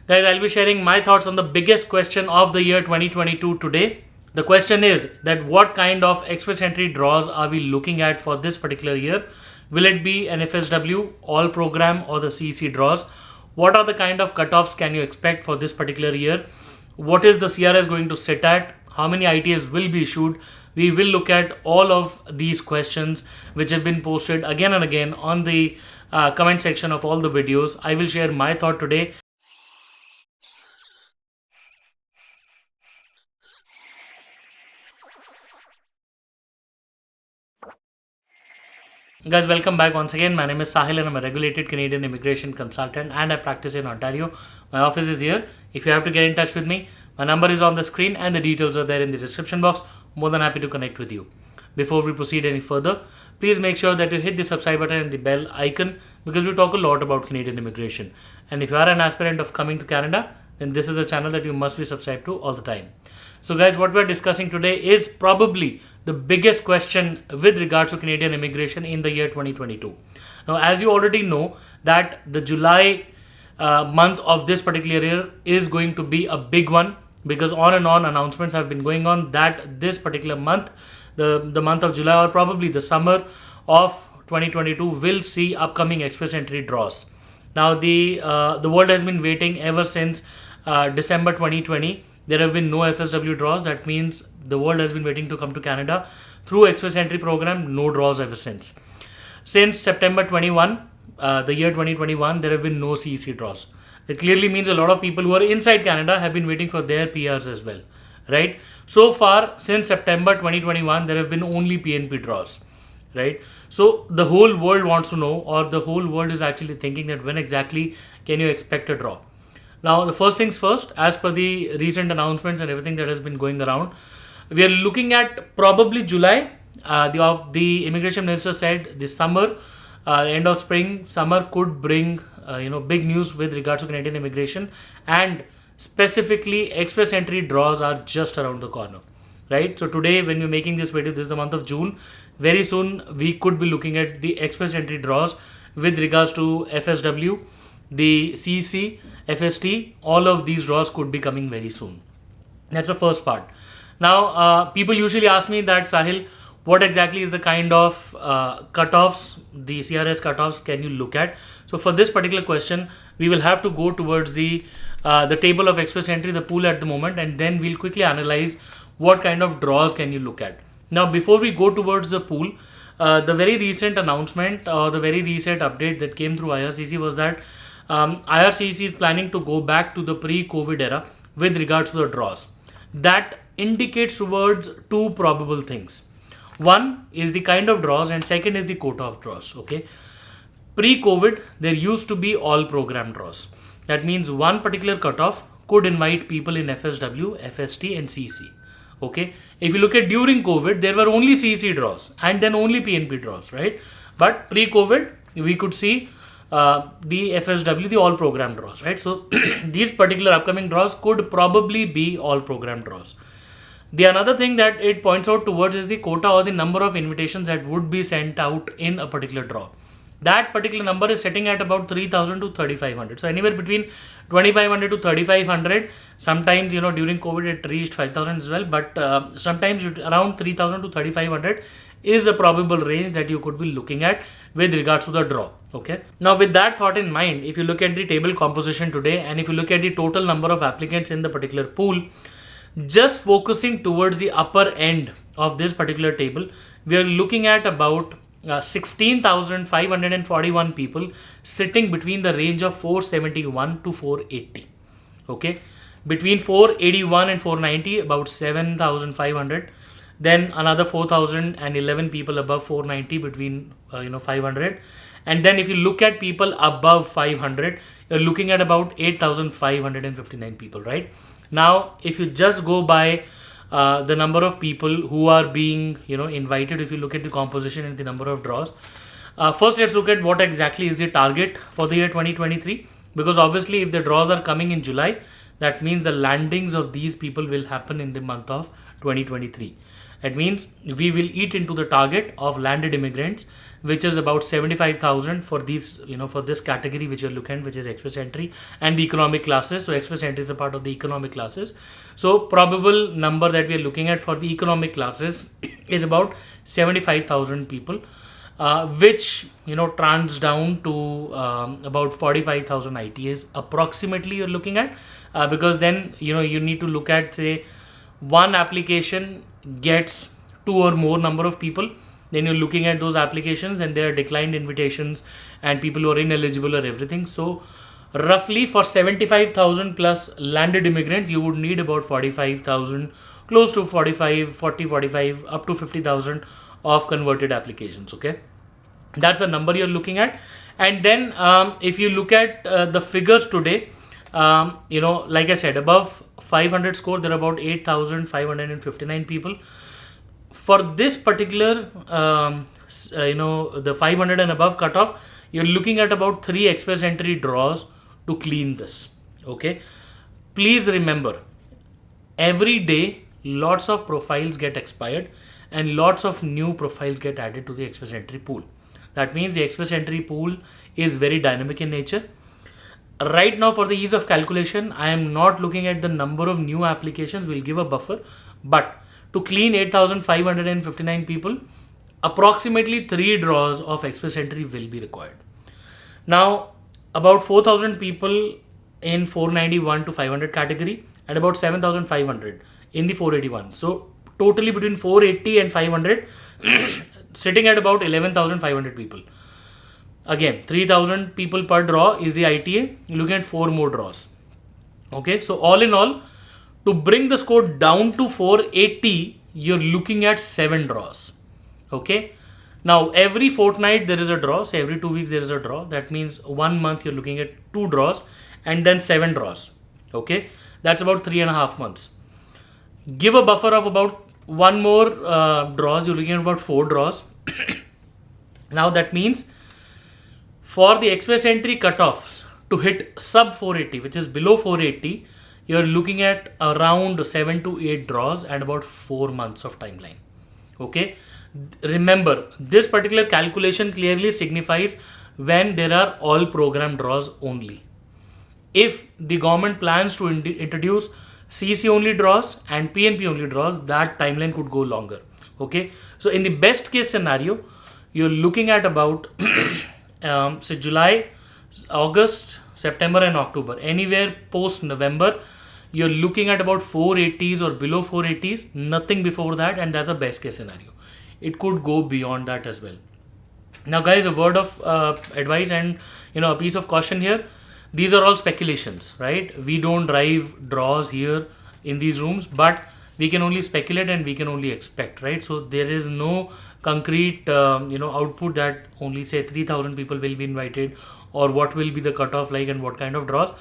Guys, I'll be sharing my thoughts on the biggest question of the year 2022 today. The question is that what kind of express entry draws are we looking at for this particular year? Will it be an FSW, all program, or the CEC draws? What are the kind of cutoffs can you expect for this particular year? What is the CRS going to sit at? How many ITAs will be issued? We will look at all of these questions which have been posted again and again on the comment section of all the videos. I will share my thought today. Guys, welcome back once again. My name is Sahil and I'm a regulated Canadian immigration consultant and I practice in Ontario. My office is here. If you have to get in touch with me, my number is on the screen and the details are there in the description box. More than happy to connect with you. Before we proceed any further, please make sure that you hit the subscribe button and the bell icon because we talk a lot about Canadian immigration. And if you are an aspirant of coming to Canada, then this is a channel that you must be subscribed to all the time. So guys, what we're discussing today is probably the biggest question with regards to Canadian immigration in the year 2022. Now, as you already know that the July month of this particular year is going to be a big one because on and on announcements have been going on that this particular month, the month of July or probably the summer of 2022 will see upcoming express entry draws. Now, the world has been waiting ever since December 2020. There have been no FSW draws. That means the world has been waiting to come to Canada through express entry program. No draws ever since. Since September 21, the year 2021, there have been no CEC draws. It clearly means a lot of people who are inside Canada have been waiting for their PRs as well, right? So far, since September 2021, there have been only PNP draws, right? So the whole world wants to know, or the whole world is actually thinking that when exactly can you expect a draw? Now, the first things first, as per the recent announcements and everything that has been going around, we are looking at probably July. The immigration minister said this summer, end of spring, summer could bring big news with regards to Canadian immigration, and specifically express entry draws are just around the corner, right? So today, when we're making this video, this is the month of June. Very soon, we could be looking at the express entry draws with regards to FSW, the CEC, FST, all of these draws could be coming very soon. That's the first part. Now, people usually ask me that, Sahil, what exactly is the kind of cutoffs, the CRS cutoffs can you look at? So for this particular question, we will have to go towards the table of express entry, the pool at the moment, and then we'll quickly analyze what kind of draws can you look at. Now, before we go towards the pool, the very recent announcement or the very recent update that came through IRCC was that IRCC is planning to go back to the pre-COVID era with regards to the draws. That indicates towards two probable things. One is the kind of draws and second is the quota of draws. Okay. Pre-COVID, there used to be all program draws. That means one particular cutoff could invite people in FSW, FST and CEC. Okay. If you look at during COVID, there were only CEC draws and then only PNP draws, right? But pre-COVID, we could see the FSW, the all program draws, right? So these particular upcoming draws could probably be all program draws. The another thing that it points out towards is the quota or the number of invitations that would be sent out in a particular draw. That particular number is setting at about 3,000 to 3,500. So anywhere between 2,500 to 3,500. Sometimes, during COVID it reached 5,000 as well. But sometimes around 3,000 to 3,500 is the probable range that you could be looking at with regards to the draw. Okay. Now, with that thought in mind, if you look at the table composition today and if you look at the total number of applicants in the particular pool, just focusing towards the upper end of this particular table, we are looking at about 16,541 people sitting between the range of 471 to 480. Okay. Between 481 and 490, about 7,500. Then another 4,011 people above 490 between 500. And then if you look at people above 500, you're looking at about 8,559 people, right? Now, if you just go by the number of people who are being invited, if you look at the composition and the number of draws, first let's look at what exactly is the target for the year 2023, because obviously if the draws are coming in July, that means the landings of these people will happen in the month of 2023. That means we will eat into the target of landed immigrants, which is about 75,000 for these, for this category which you're looking at, which is express entry and the economic classes. So express entry is a part of the economic classes. So probable number that we are looking at for the economic classes is about 75,000 people, which trans down to about 45,000 ITAs approximately you're looking at, because then you need to look at, say, one application gets two or more number of people, then you're looking at those applications and there are declined invitations and people who are ineligible or everything. So roughly for 75,000 plus landed immigrants, you would need about 45,000, close to 45, up to 50,000 of converted applications. Okay, that's the number you're looking at. And then if you look at the figures today, like I said, above 500 score, there are about 8,559 people. For this particular, the 500 and above cutoff, you're looking at about 3 express entry draws to clean this. Okay, please remember, every day lots of profiles get expired and lots of new profiles get added to the express entry pool. That means the express entry pool is very dynamic in nature. Right now, for the ease of calculation, I am not looking at the number of new applications. We'll give a buffer, but to clean 8,559 people, approximately 3 draws of express entry will be required. Now, about 4,000 people in 491 to 500 category and about 7,500 in the 481. So totally between 480 and 500, sitting at about 11,500 people. Again, 3,000 people per draw is the ITA. You're looking at 4 more draws. Okay, so all in all, to bring the score down to 480, you're looking at 7 draws. Okay, now every fortnight there is a draw. So every 2 weeks there is a draw. That means 1 month you're looking at 2 draws and then 7 draws. Okay, that's about 3.5 months. Give a buffer of about 1 more draws. You're looking at about 4 draws. Now that means for the express entry cutoffs to hit sub 480, which is below 480, you're looking at around 7 to 8 draws and about 4 months of timeline. Okay, remember, this particular calculation clearly signifies when there are all program draws only. If the government plans to introduce CEC only draws and PNP only draws, that timeline could go longer. Okay, so in the best case scenario, you're looking at about so July, August, September and October. Anywhere post November, you're looking at about 480s or below 480s, nothing before that, and that's a best case scenario. It could go beyond that as well. Now guys, a word of advice and a piece of caution here. These are all speculations, right? We don't drive draws here in these rooms, but we can only speculate and we can only expect, right? So there is no concrete output that only say 3,000 people will be invited or what will be the cutoff like and what kind of draws.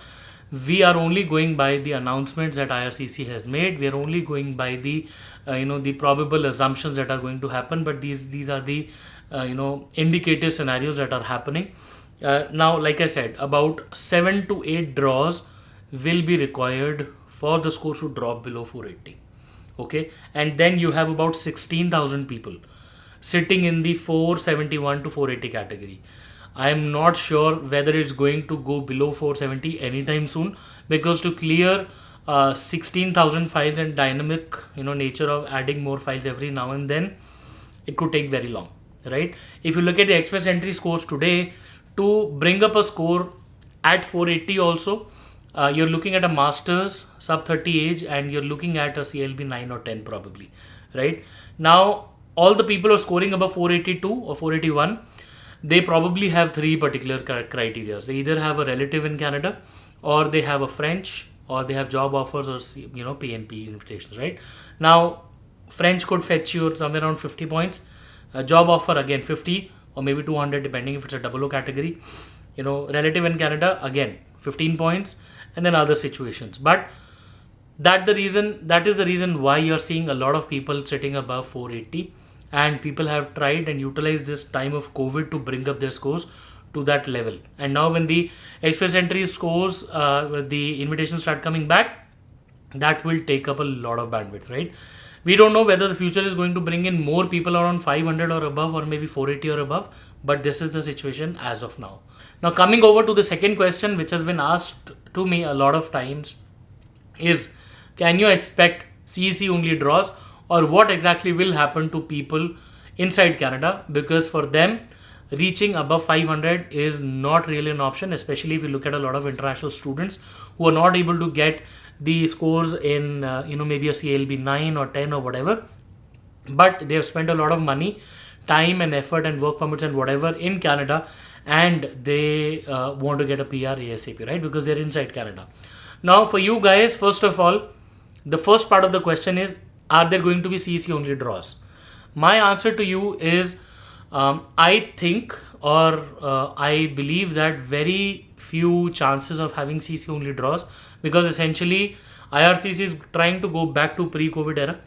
We are only going by the announcements that IRCC has made. We are only going by the the probable assumptions that are going to happen, but these are the indicative scenarios that are happening. Now, like I said, about 7 to 8 draws will be required for the score to drop below 480. Okay, and then you have about 16,000 people sitting in the 471 to 480 category. I am not sure whether it's going to go below 470 anytime soon, because to clear 16,000 files and dynamic nature of adding more files every now and then, it could take very long, right? If you look at the express entry scores today, to bring up a score at 480 also, you're looking at a master's sub 30 age and you're looking at a CLB 9 or 10 probably, right? Now all the people who are scoring above 482 or 481, they probably have 3 particular criteria. They either have a relative in Canada, or they have a French, or they have job offers or PNP invitations, right? Now French could fetch you somewhere around 50 points, a job offer again 50 or maybe 200 depending if it's a double O category. Relative in Canada again 15 points, and then other situations. But that is the reason why you're seeing a lot of people sitting above 480, and people have tried and utilized this time of COVID to bring up their scores to that level. And now when the express entry scores, the invitations start coming back, that will take up a lot of bandwidth, right? We don't know whether the future is going to bring in more people around 500 or above, or maybe 480 or above, but this is the situation as of now. Now, coming over to the second question, which has been asked to me a lot of times, is can you expect CEC only draws, or what exactly will happen to people inside Canada? Because for them, reaching above 500 is not really an option, especially if you look at a lot of international students who are not able to get the scores in maybe a CLB 9 or 10 or whatever, but they have spent a lot of money, time and effort and work permits and whatever in Canada, and they want to get a PR ASAP, right? Because they're inside Canada. Now for you guys, first of all, the first part of the question is, are there going to be CEC only draws? My answer to you is, I think, or I believe that very few chances of having CEC only draws, because essentially IRCC is trying to go back to pre-COVID era.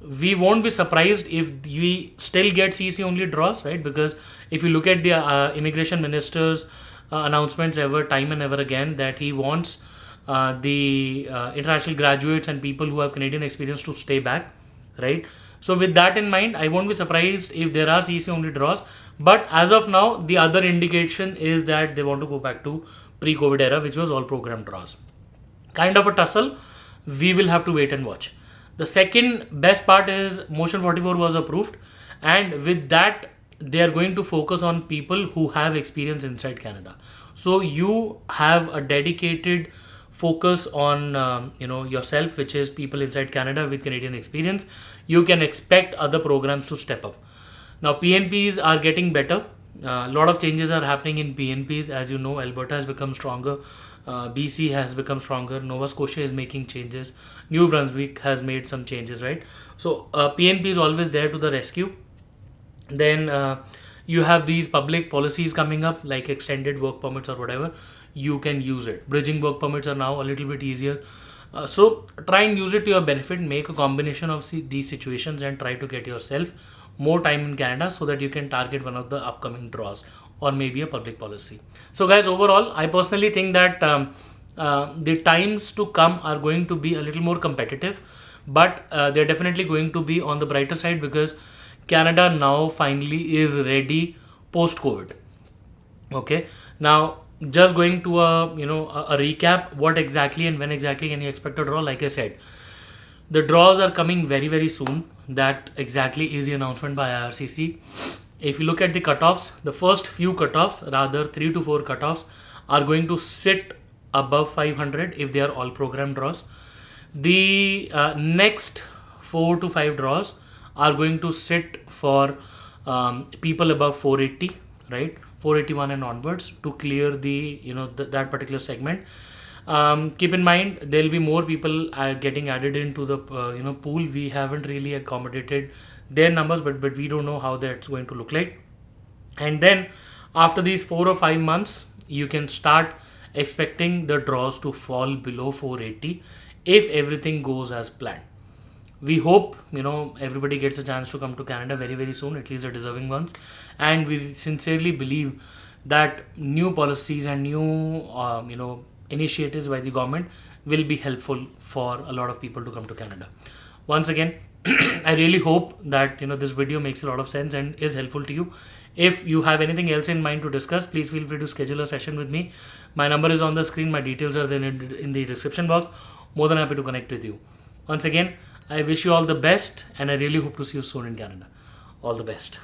We won't be surprised if we still get CEC only draws, right? Because if you look at the immigration minister's announcements time and ever again, that he wants the international graduates and people who have Canadian experience to stay back, right? So with that in mind, I won't be surprised if there are CEC only draws. But as of now, the other indication is that they want to go back to pre-COVID era, which was all program draws. Kind of a tussle. We will have to wait and watch. The second best part is Motion 44 was approved, and with that, they are going to focus on people who have experience inside Canada. So you have a dedicated focus on yourself, which is people inside Canada with Canadian experience. You can expect other programs to step up. Now PNPs are getting better. A lot of changes are happening in PNPs. As you know, Alberta has become stronger. BC has become stronger. Nova Scotia is making changes. New Brunswick has made some changes, right? So PNP is always there to the rescue. Then you have these public policies coming up, like extended work permits or whatever. You can use it. Bridging work permits are now a little bit easier. So try and use it to your benefit. Make a combination of these situations and try to get yourself more time in Canada so that you can target one of the upcoming draws or maybe a public policy. So guys, overall, I personally think that the times to come are going to be a little more competitive, but they're definitely going to be on the brighter side, because Canada now finally is ready post-COVID. Okay, now just going to a recap, what exactly and when exactly can you expect a draw? Like I said, the draws are coming very, very soon. That exactly is the announcement by IRCC. If you look at the cutoffs, the first few cutoffs, rather 3 to 4 cutoffs, are going to sit above 500 if they are all program draws. The next 4 to 5 draws are going to sit for people above 480, right? 481 and onwards, to clear the that particular segment. Keep in mind, there will be more people getting added into the pool. We haven't really accommodated their numbers, but we don't know how that's going to look like. And then after these 4 or 5 months, you can start expecting the draws to fall below 480 if everything goes as planned. We hope everybody gets a chance to come to Canada very, very soon, at least the deserving ones, and we sincerely believe that new policies and new initiatives by the government will be helpful for a lot of people to come to Canada. Once again, I really hope that this video makes a lot of sense and is helpful to you. If you have anything else in mind to discuss, please feel free to schedule a session with me. My number is on the screen. My details are there in the description box. More than happy to connect with you. Once again, I wish you all the best, and I really hope to see you soon in Canada. All the best.